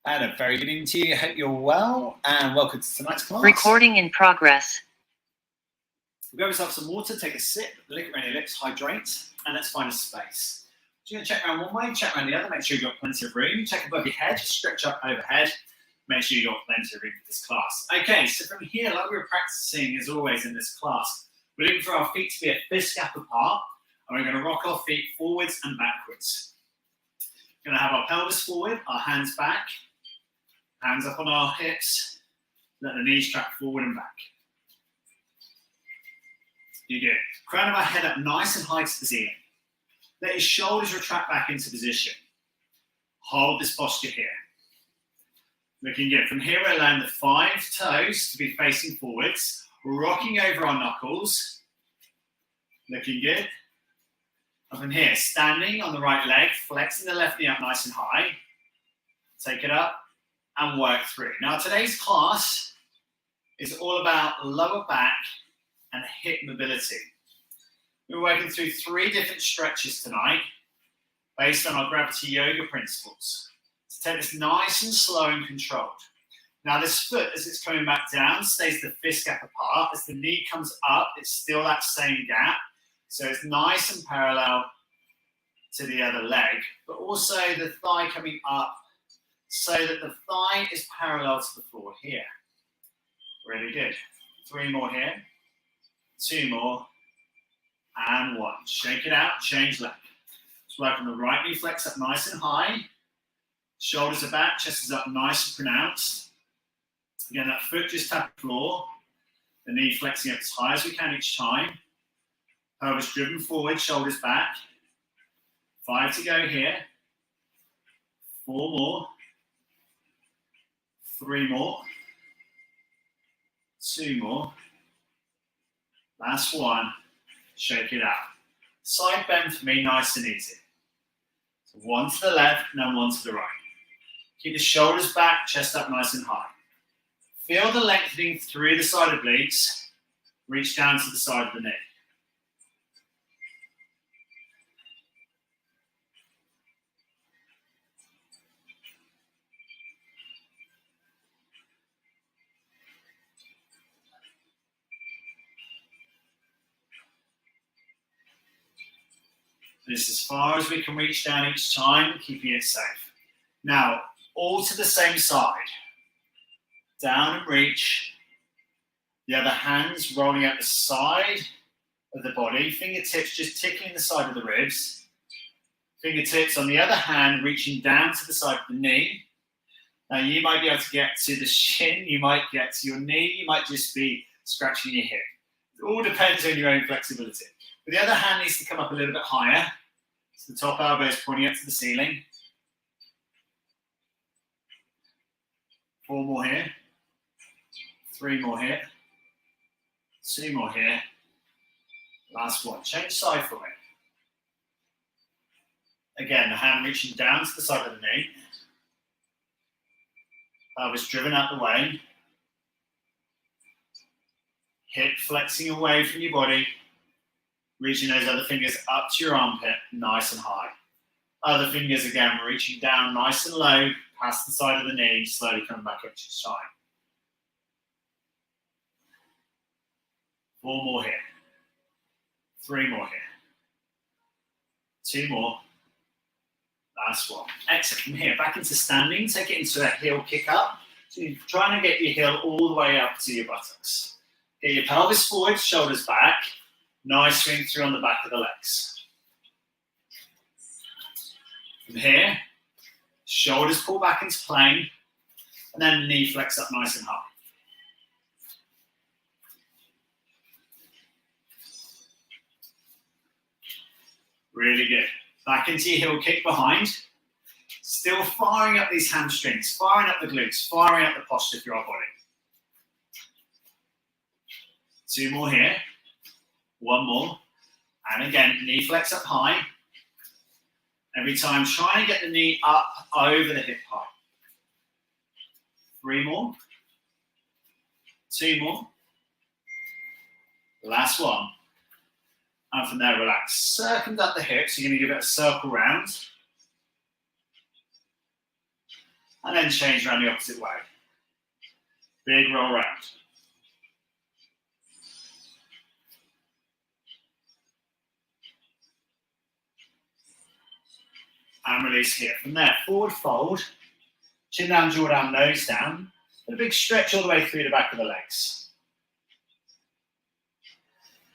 And a very good evening to you. I hope you're well, and welcome to tonight's class. Recording in progress. Grab yourself some water, take a sip, lick around your lips, hydrate, and let's find a space. So you're going to check around one way, check around the other, make sure you've got plenty of room. Check above your head, stretch up overhead, make sure you've got plenty of room for this class. Okay, so from here, like we were practicing as always in this class, we're looking for our feet to be a fist gap apart, and we're going to rock our feet forwards and backwards. We're going to have our pelvis forward, our hands back, hands up on our hips, let the knees track forward and back. You're good. Crown of our head up nice and high to the ceiling. Let your shoulders retract back into position. Hold this posture here. Looking good. From here, we'll land the 5 toes to be facing forwards, rocking over our knuckles. Looking good. And from here, standing on the right leg, flexing the left knee up nice and high. Take it up and work through. Now, today's class is all about lower back and hip mobility. We're working through 3 different stretches tonight based on our gravity yoga principles. To take this nice and slow and controlled. Now this foot, as it's coming back down, stays the fist gap apart. As the knee comes up, it's still that same gap. So it's nice and parallel to the other leg, but also the thigh coming up so that the thigh is parallel to the floor here. Really good. 3 more here. 2 more. And 1. Shake it out, change leg. Let's work on the right knee, flex up nice and high. Shoulders are back, chest is up nice and pronounced. Again, that foot just tap the floor. The knee flexing up as high as we can each time. Pelvis driven forward, shoulders back. 5 to go here. 4 more. 3 more. 2 more. Last 1. Shake it out. Side bend for me, nice and easy. So 1 to the left, and then 1 to the right. Keep the shoulders back, chest up nice and high. Feel the lengthening through the side of obliques. Reach down to the side of the knee. This as far as we can reach down each time, keeping it safe. Now, all to the same side. Down and reach. The other hand's rolling out the side of the body. Fingertips just tickling the side of the ribs. Fingertips on the other hand reaching down to the side of the knee. Now you might be able to get to the shin, you might get to your knee, you might just be scratching your hip. It all depends on your own flexibility. But the other hand needs to come up a little bit higher. So the top elbow is pointing up to the ceiling. 4 more here. 3 more here. 2 more here. Last 1. Change side for me. Again, the hand reaching down to the side of the knee. Pelvis driven out the way. Hip flexing away from your body. Reaching those other fingers up to your armpit, nice and high. Other fingers again, reaching down nice and low, past the side of the knee, slowly coming back up each time. 4 more here. 3 more here. 2 more. Last 1. Exit from here, back into standing, take it into a heel kick up. So you're trying to get your heel all the way up to your buttocks. Get your pelvis forward, shoulders back. Nice swing through on the back of the legs. From here, shoulders pull back into plane, and then knee flex up nice and high. Really good. Back into your heel kick behind. Still firing up these hamstrings, firing up the glutes, firing up the posture through our body. 2 more here. 1 more. And again, knee flex up high. Every time, try and get the knee up over the hip height. 3 more. 2 more. Last 1. And from there, relax. Circumvent the hips. You're going to give it a circle round. and then change around the opposite way. Big roll round. And release here. From there, forward fold, chin down, jaw down, nose down, and a big stretch all the way through the back of the legs.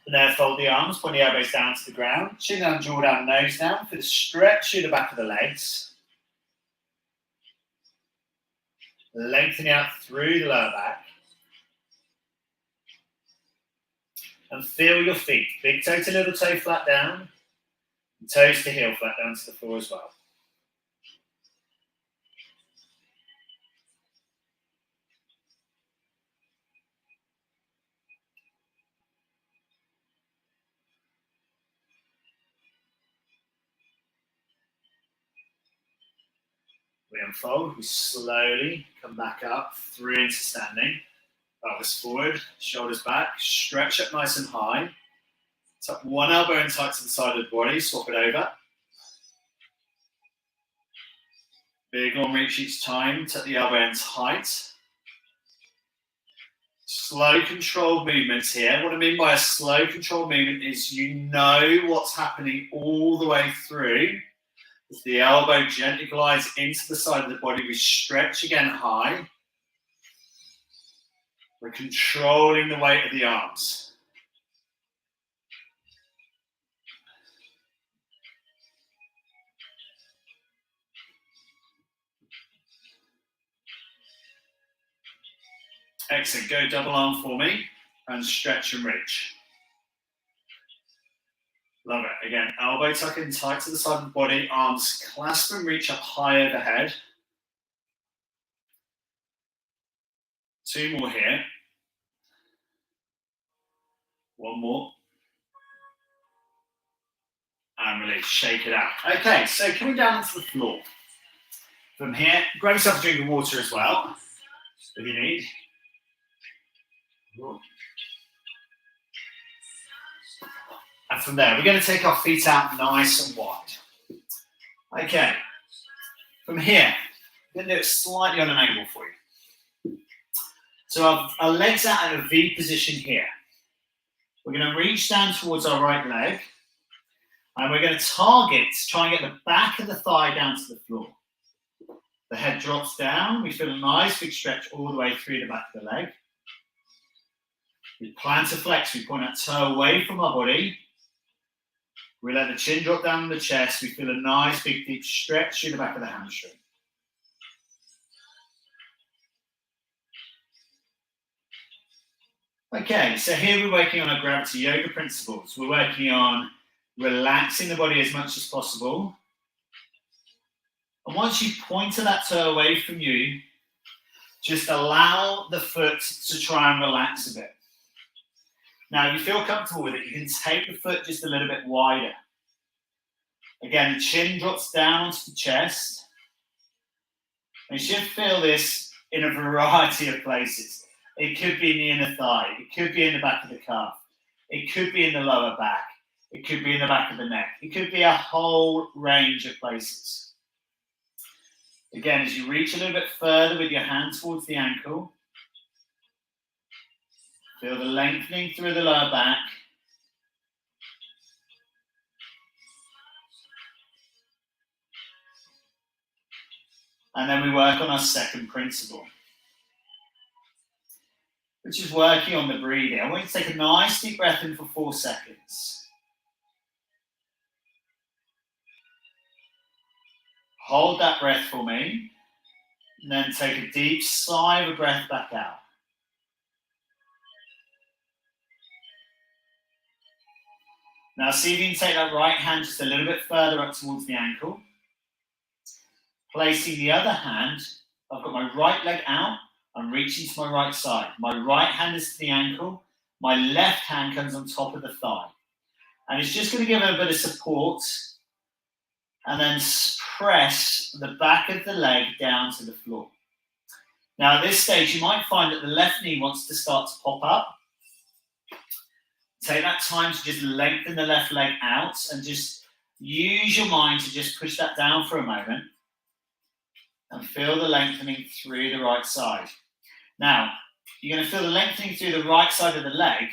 From there, fold the arms, point the elbows down to the ground, chin down, jaw down, nose down, for the stretch through the back of the legs. Lengthening out through the lower back. And feel your feet. Big toe to little toe flat down. And toes to heel flat down to the floor as well. We unfold, we slowly come back up, through into standing. Pelvis forward, shoulders back, stretch up nice and high. Tuck one elbow in tight to the side of the body, swap it over. Big arm reach each time, tuck the elbow in tight. Slow controlled movements here. What I mean by a slow controlled movement is you know what's happening all the way through. As the elbow gently glides into the side of the body, we stretch again high. We're controlling the weight of the arms. Excellent. Go double arm for me and stretch and reach. Love it. Again, elbow tuck in tight to the side of the body, arms clasp and reach up high overhead. 2 more here. 1 more. And release, shake it out. Okay, so coming down onto the floor. From here, grab yourself a drink of water as well, if you need. And from there, we're going to take our feet out nice and wide. Okay, from here, I'm going to do it slightly on an angle for you. So our legs out in a V position here. We're going to reach down towards our right leg, and we're going to target, try and get the back of the thigh down to the floor. The head drops down, we feel a nice big stretch all the way through the back of the leg. We plan to flex, we point that toe away from our body. We let the chin drop down on the chest. We feel a nice big deep stretch through the back of the hamstring. Okay, so here we're working on our gravity yoga principles. We're working on relaxing the body as much as possible. And once you point to that toe away from you, just allow the foot to try and relax a bit. Now, if you feel comfortable with it, you can take the foot just a little bit wider. Again, the chin drops down onto the chest. And you should feel this in a variety of places. It could be in the inner thigh. It could be in the back of the calf. It could be in the lower back. It could be in the back of the neck. It could be a whole range of places. Again, as you reach a little bit further with your hand towards the ankle, feel the lengthening through the lower back. And then we work on our second principle, which is working on the breathing. I want you to take a nice deep breath in for 4 seconds. Hold that breath for me, and then take a deep sigh of a breath back out. Now see if you can take that right hand just a little bit further up towards the ankle. Placing the other hand, I've got my right leg out, I'm reaching to my right side. My right hand is to the ankle, my left hand comes on top of the thigh. And it's just going to give it a bit of support, and then press the back of the leg down to the floor. Now at this stage, you might find that the left knee wants to start to pop up. Take that time to just lengthen the left leg out and just use your mind to just push that down for a moment. And feel the lengthening through the right side. Now, you're going to feel the lengthening through the right side of the leg,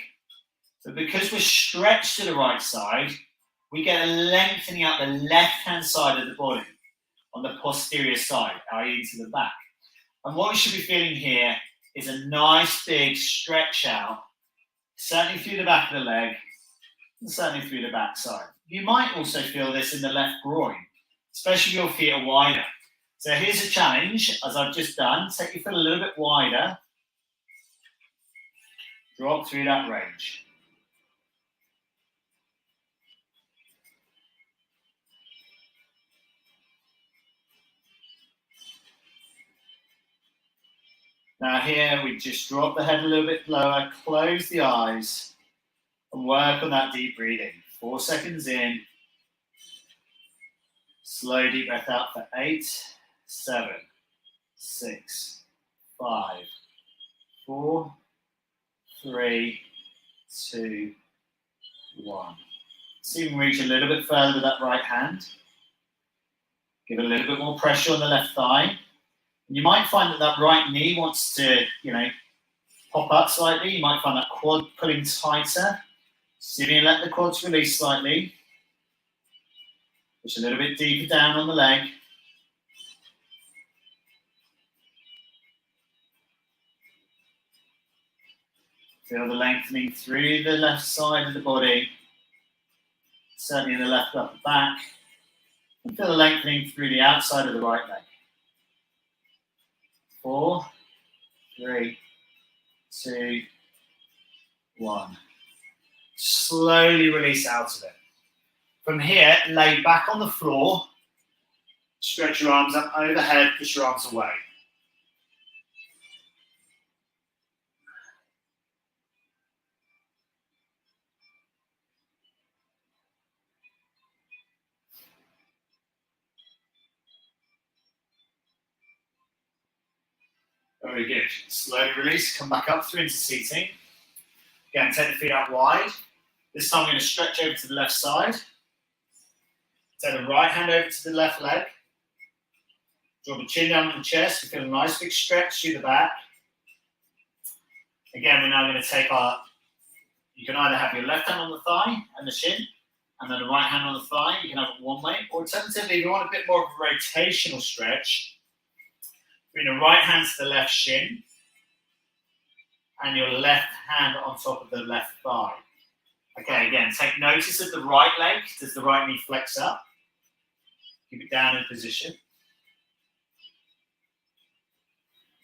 but because we're stretched to the right side, we get a lengthening out the left-hand side of the body on the posterior side, i.e. into the back. And what we should be feeling here is a nice big stretch out, certainly through the back of the leg, and certainly through the back side. You might also feel this in the left groin, especially if your feet are wider. So here's a challenge, as I've just done. Take your foot a little bit wider. Drop through that range. Now here, we just drop the head a little bit lower, close the eyes, and work on that deep breathing. 4 seconds in. Slow deep breath out for 8, 7, 6, 5, 4, 3, 2, 1. See if you can reach a little bit further with that right hand. Give a little bit more pressure on the left thigh. And you might find that that right knee wants to, pop up slightly. You might find that quad pulling tighter. See if you can let the quads release slightly. Push a little bit deeper down on the leg. Feel the lengthening through the left side of the body, certainly in the left upper back. And feel the lengthening through the outside of the right leg. 4, 3, 2, 1. Slowly release out of it. From here, lay back on the floor. Stretch your arms up overhead, push your arms away. Very good. Slowly release, come back up through into seating. Again, take the feet out wide. This time we're going to stretch over to the left side. Take the right hand over to the left leg. Draw the chin down on the chest. We feel a nice big stretch through the back. Again, we're now going to take you can either have your left hand on the thigh and the shin, and then the right hand on the thigh. You can have it one way. Or alternatively, if you want a bit more of a rotational stretch, bring the right hand to the left shin and your left hand on top of the left thigh. Okay, again, take notice of the right leg. Does the right knee flex up? Keep it down in position.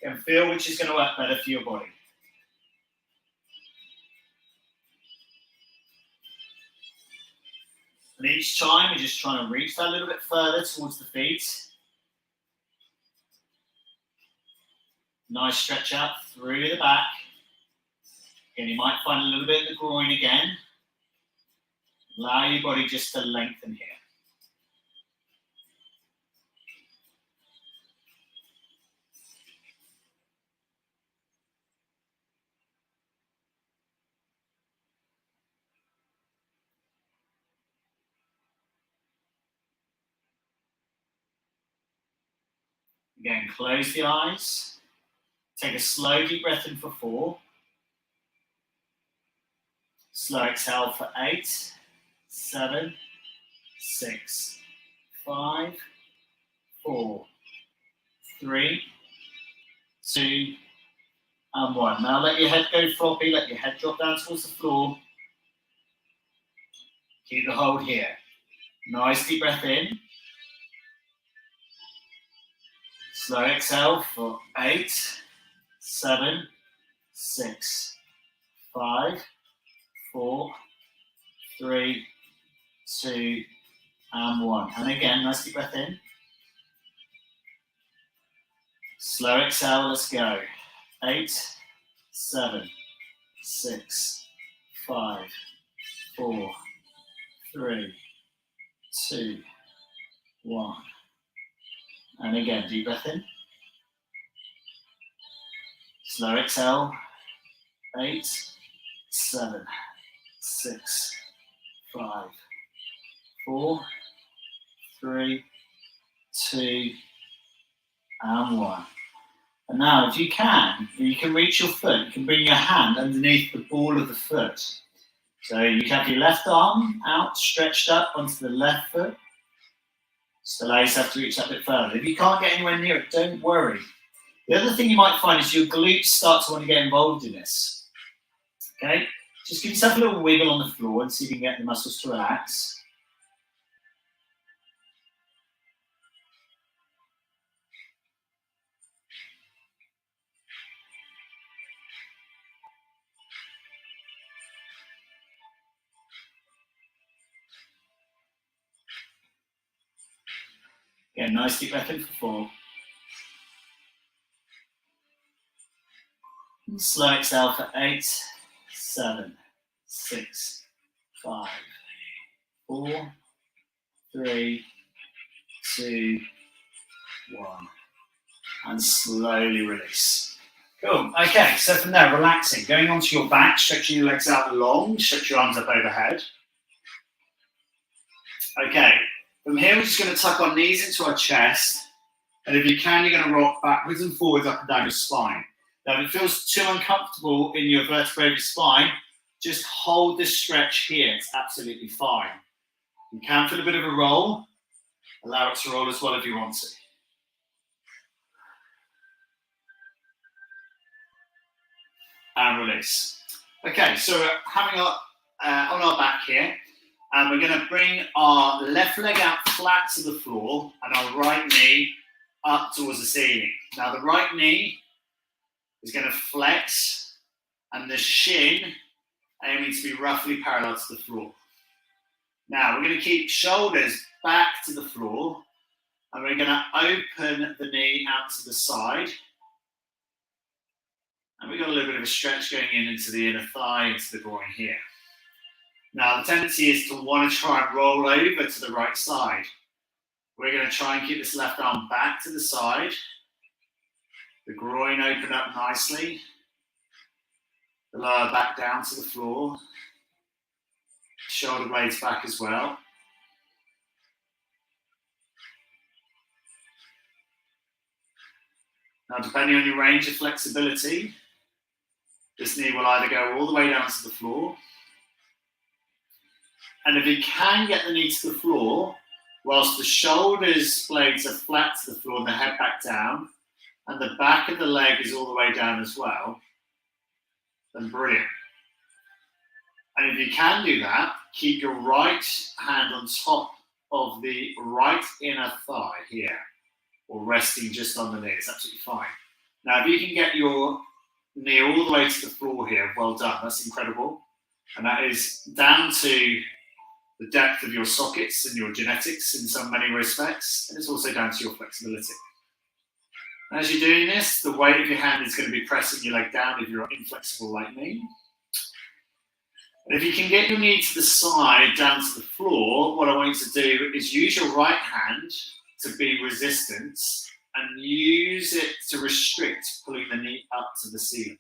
And feel which is going to work better for your body. And each time, we're just trying to reach that a little bit further towards the feet. Nice stretch out through the back. Again, you might find a little bit in the groin again. Allow your body just to lengthen here. Again, close the eyes. Take a slow deep breath in for 4. Slow exhale for 8, 7, 6, 5, 4, 3, 2, and 1. Now let your head go floppy, let your head drop down towards the floor. Keep the hold here. Nice deep breath in. Slow exhale for 8, 7, 6, 5, 4, 3, 2, and 1. And again, nice deep breath in. Slow exhale, let's go. 8, 7, 6, 5, 4, 3, 2, 1. And again, deep breath in. Slow exhale. 8, 7, 6, 5, 4, 3, 2, and 1. And now, if you can reach your foot. You can bring your hand underneath the ball of the foot. So you can have your left arm out, stretched up onto the left foot. Just allow yourself to reach that bit further. If you can't get anywhere near it, don't worry. The other thing you might find is your glutes start to want to get involved in this. Okay? Just give yourself a little wiggle on the floor and see if you can get the muscles to relax. Again, nice deep breath in for 4. And slow exhale for 8, 7, 6, 5, 4, 3, 2, 1. And slowly release. Cool. Okay, so from there, relaxing. Going onto your back, stretching your legs out long, stretch your arms up overhead. Okay, from here, we're just going to tuck our knees into our chest. And if you can, you're going to rock backwards and forwards up and down your spine. Now, if it feels too uncomfortable in your vertebrae of your spine, just hold this stretch here. It's absolutely fine. You can feel a bit of a roll. Allow it to roll as well if you want to. And release. Okay, so we're having on our back here, and we're going to bring our left leg out flat to the floor and our right knee up towards the ceiling. Now, the right knee is going to flex, and the shin aiming to be roughly parallel to the floor. Now, we're going to keep shoulders back to the floor, and we're going to open the knee out to the side. And we've got a little bit of a stretch going into the inner thigh, into the groin here. Now, the tendency is to want to try and roll over to the right side. We're going to try and keep this left arm back to the side. The groin open up nicely. The lower back down to the floor. Shoulder blades back as well. Now, depending on your range of flexibility, this knee will either go all the way down to the floor, and if you can get the knee to the floor, whilst the shoulders blades are flat to the floor and the head back down, and the back of the leg is all the way down as well, then brilliant. And if you can do that, keep your right hand on top of the right inner thigh here, or resting just on the knee. It's absolutely fine. Now, if you can get your knee all the way to the floor here, well done. That's incredible. And that is down to the depth of your sockets and your genetics in so many respects. And it's also down to your flexibility. And as you're doing this, the weight of your hand is going to be pressing your leg down if you're inflexible like me. And if you can get your knee to the side, down to the floor, what I want you to do is use your right hand to be resistance and use it to restrict pulling the knee up to the ceiling.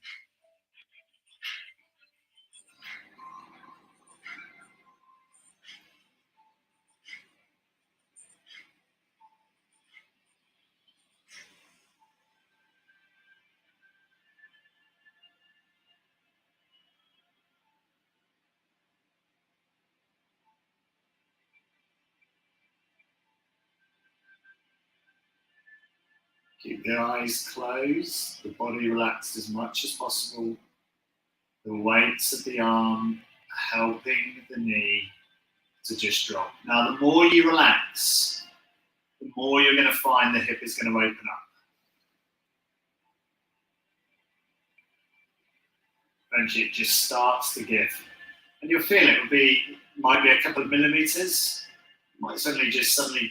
Keep the eyes closed, the body relaxed as much as possible. The weights of the arm helping the knee to just drop. Now, the more you relax, the more you're going to find the hip is going to open up. Eventually, it just starts to give. And you'll feel it might be a couple of millimeters. It might suddenly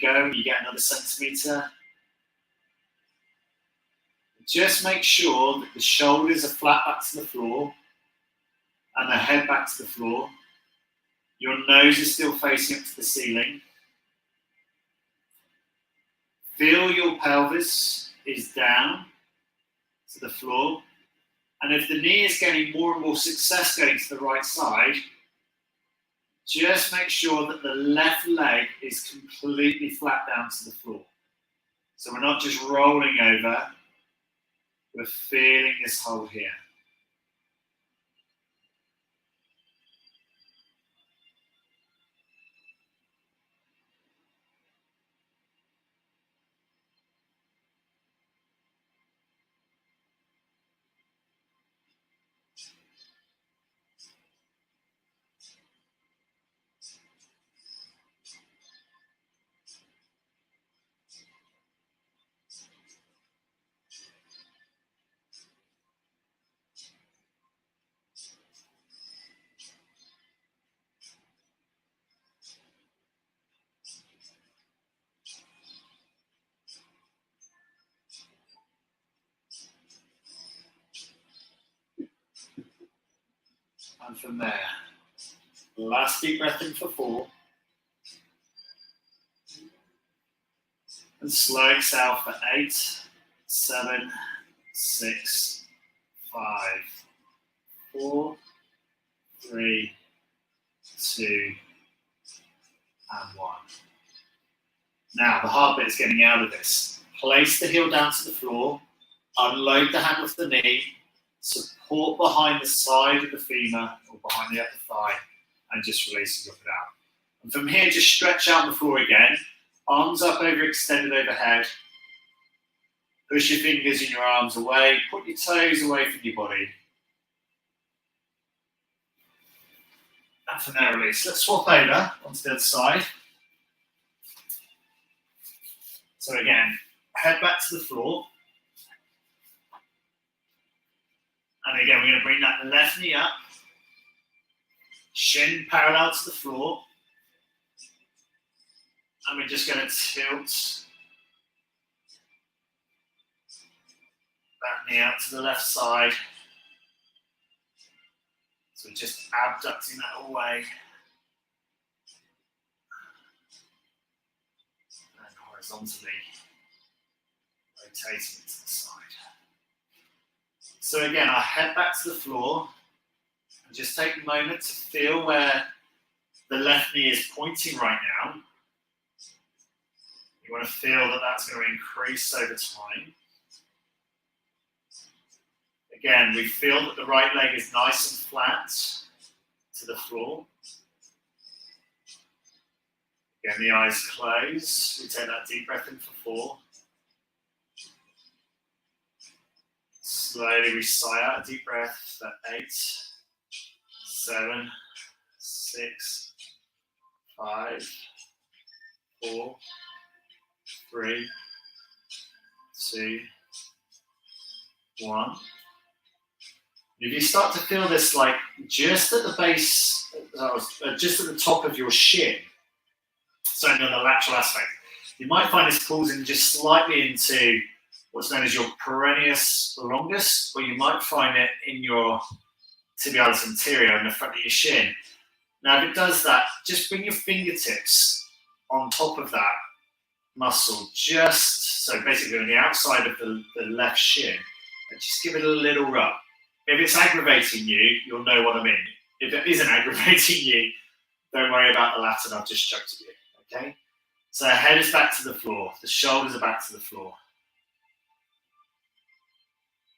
go and you get another centimeter. Just make sure that the shoulders are flat back to the floor and the head back to the floor. Your nose is still facing up to the ceiling. Feel your pelvis is down to the floor. And if the knee is getting more and more success going to the right side, just make sure that the left leg is completely flat down to the floor. So we're not just rolling over, we're feeling this hold here. And from there, last deep breath in for 4. And slow exhale for 8, 7, 6, 5, 4, 3, 2, and 1. Now, the hard bit is getting out of this. Place the heel down to the floor, unload the hand off the knee, support behind the side of the femur or behind the upper thigh, and just release and drop it out. And from here, just stretch out on the floor again. Arms up over, extended overhead. Push your fingers and your arms away. Put your toes away from your body. And from there, release. Let's swap over onto the other side. So again, head back to the floor. And again, we're going to bring that left knee up. Shin parallel to the floor. And we're just going to tilt that knee out to the left side. So we're just abducting that away. And horizontally rotating it to the side. So again, I'll head back to the floor and just take a moment to feel where the left knee is pointing right now. You want to feel that that's going to increase over time. Again, we feel that the right leg is nice and flat to the floor. Again, the eyes close. We take that deep breath in for 4. Slowly we sigh out a deep breath for 8, 7, 6, 5, 4, 3, 2, 1. If you start to feel this, like just at the base, just at the top of your shin, certainly on the lateral aspect, you might find this pulls in just slightly into what's known as your peroneus longus, or you might find it in your tibialis anterior in the front of your shin. Now, if it does that, just bring your fingertips on top of that muscle, just so basically on the outside of the left shin, and just give it a little rub. If it's aggravating you, you'll know what I mean. If it isn't aggravating you, don't worry about the Latin I've just chucked at you, okay? So head is back to the floor, the shoulders are back to the floor.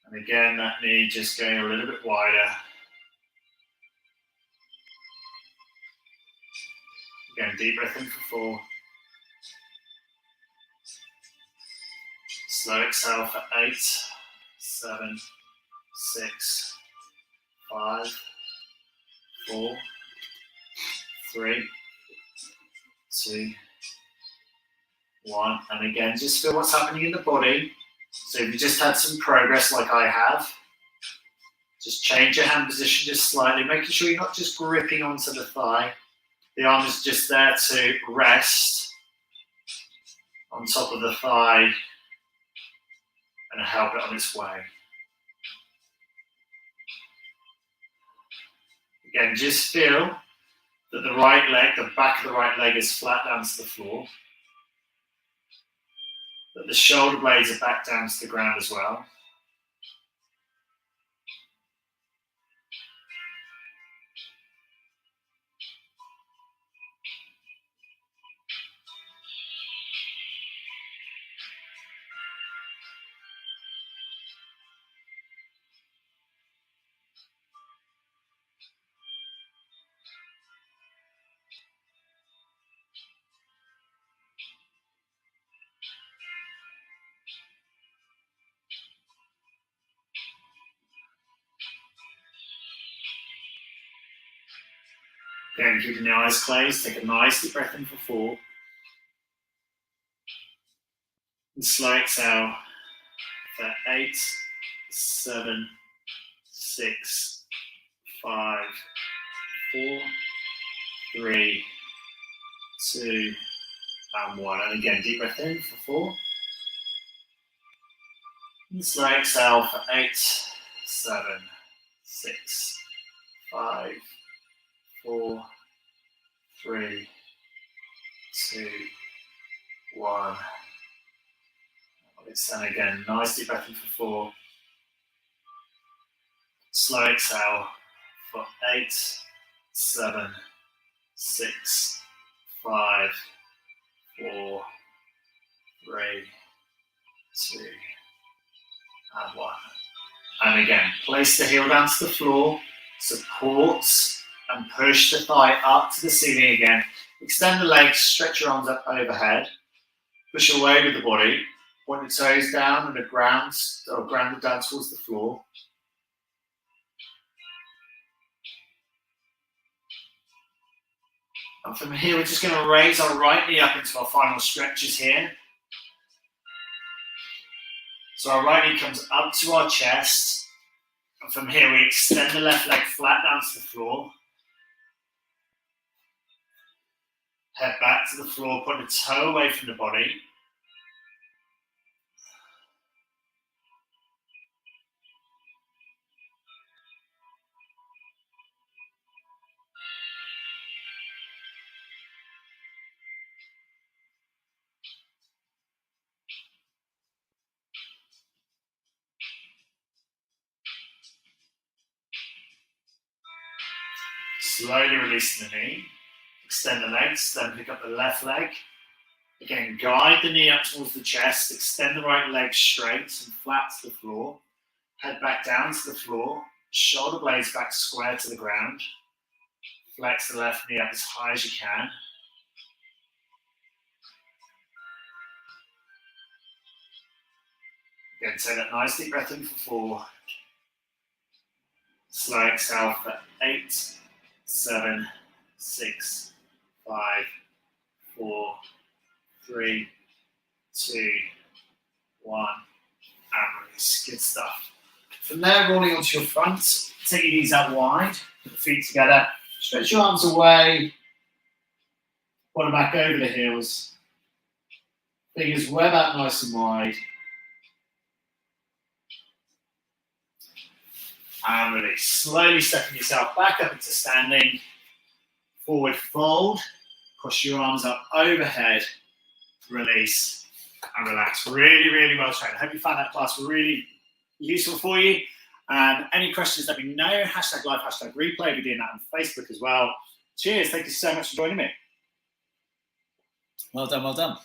And again, that knee just going a little bit wider. Again, deep breath in for 4. Slow exhale for 8, 7, 6, 5, 4, 3, 2, 1. And again, just feel what's happening in the body. So if you just had some progress like I have, just change your hand position just slightly, making sure you're not just gripping onto the thigh. The arm is just there to rest on top of the thigh and help it on its way. Again, just feel that the right leg, the back of the right leg is flat down to the floor. That the shoulder blades are back down to the ground as well. Again, keeping the eyes closed, take a nice deep breath in for 4. And slow exhale for 8, 7, 6, 5, 4, 3, 2, and 1. And again, deep breath in for 4. And slow exhale for 8, 7, 6, 5, 4, 3, 2, 1. And again, nice deep breath in for 4. Slow exhale for 8, 7, 6, 5, 4, 3, 2, and 1. And again, place the heel down to the floor, support and push the thigh up to the ceiling again. Extend the legs, stretch your arms up overhead, push away with the body, point the toes down and the grounded down towards the floor. And from here, we're just going to raise our right knee up into our final stretches here. So our right knee comes up to our chest. And from here, we extend the left leg flat down to the floor. Head back to the floor, point the toe away from the body. Slowly releasing the knee. Extend the legs, then pick up the left leg. Again, guide the knee up towards the chest. Extend the right leg straight and flat to the floor. Head back down to the floor. Shoulder blades back square to the ground. Flex the left knee up as high as you can. Again, take that nice deep breath in for 4. Slow exhale for 8, 7, 6, 5, 4, 3, 2, 1, and release. Good stuff. From there, rolling onto your front, take your knees out wide, put the feet together, stretch your arms away, point them back over the heels, fingers way back nice and wide, and release. Slowly stepping yourself back up into standing, forward fold, cross your arms up overhead, release, and relax. Really, really well trained. I hope you found that class really useful for you. Any questions, let me know. #live, #replay. We're doing that on Facebook as well. Cheers. Thank you so much for joining me. Well done, well done.